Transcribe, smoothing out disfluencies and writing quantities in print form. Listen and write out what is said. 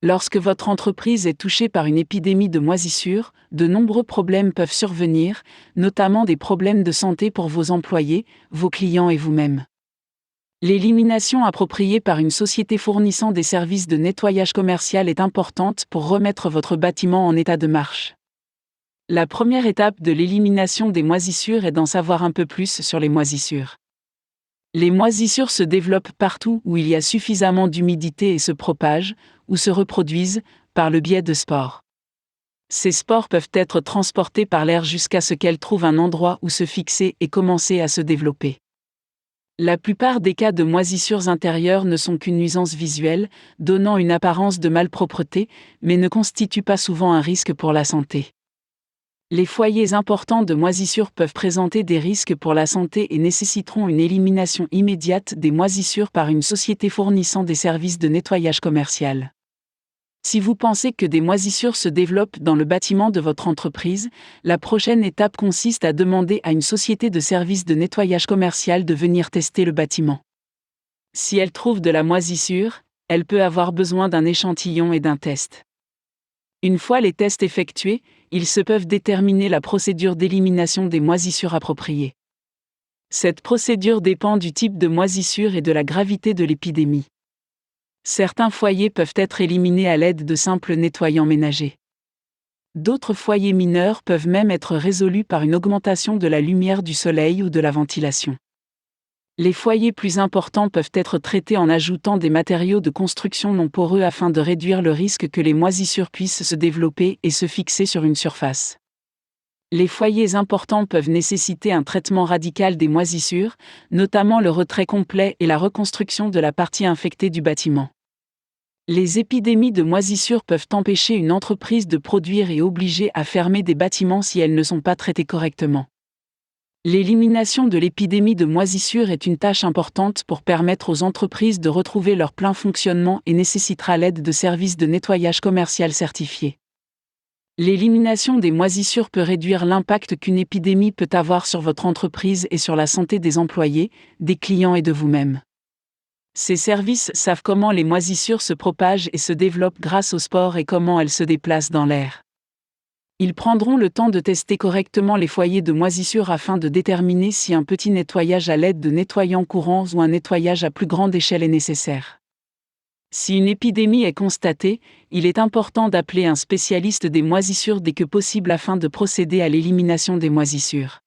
Lorsque votre entreprise est touchée par une épidémie de moisissures, de nombreux problèmes peuvent survenir, notamment des problèmes de santé pour vos employés, vos clients et vous-même. L'élimination appropriée par une société fournissant des services de nettoyage commercial est importante pour remettre votre bâtiment en état de marche. La première étape de l'élimination des moisissures est d'en savoir un peu plus sur les moisissures. Les moisissures se développent partout où il y a suffisamment d'humidité et se propagent, ou se reproduisent, par le biais de spores. Ces spores peuvent être transportées par l'air jusqu'à ce qu'elles trouvent un endroit où se fixer et commencer à se développer. La plupart des cas de moisissures intérieures ne sont qu'une nuisance visuelle, donnant une apparence de malpropreté, mais ne constituent pas souvent un risque pour la santé. Les foyers importants de moisissures peuvent présenter des risques pour la santé et nécessiteront une élimination immédiate des moisissures par une société fournissant des services de nettoyage commercial. Si vous pensez que des moisissures se développent dans le bâtiment de votre entreprise, la prochaine étape consiste à demander à une société de services de nettoyage commercial de venir tester le bâtiment. Si elle trouve de la moisissure, elle peut avoir besoin d'un échantillon et d'un test. Une fois les tests effectués, ils se peuvent déterminer la procédure d'élimination des moisissures appropriée. Cette procédure dépend du type de moisissure et de la gravité de l'épidémie. Certains foyers peuvent être éliminés à l'aide de simples nettoyants ménagers. D'autres foyers mineurs peuvent même être résolus par une augmentation de la lumière du soleil ou de la ventilation. Les foyers plus importants peuvent être traités en ajoutant des matériaux de construction non poreux afin de réduire le risque que les moisissures puissent se développer et se fixer sur une surface. Les foyers importants peuvent nécessiter un traitement radical des moisissures, notamment le retrait complet et la reconstruction de la partie infectée du bâtiment. Les épidémies de moisissures peuvent empêcher une entreprise de produire et obliger à fermer des bâtiments si elles ne sont pas traitées correctement. L'élimination de l'épidémie de moisissures est une tâche importante pour permettre aux entreprises de retrouver leur plein fonctionnement et nécessitera l'aide de services de nettoyage commercial certifiés. L'élimination des moisissures peut réduire l'impact qu'une épidémie peut avoir sur votre entreprise et sur la santé des employés, des clients et de vous-même. Ces services savent comment les moisissures se propagent et se développent grâce aux spores et comment elles se déplacent dans l'air. Ils prendront le temps de tester correctement les foyers de moisissures afin de déterminer si un petit nettoyage à l'aide de nettoyants courants ou un nettoyage à plus grande échelle est nécessaire. Si une épidémie est constatée, il est important d'appeler un spécialiste des moisissures dès que possible afin de procéder à l'élimination des moisissures.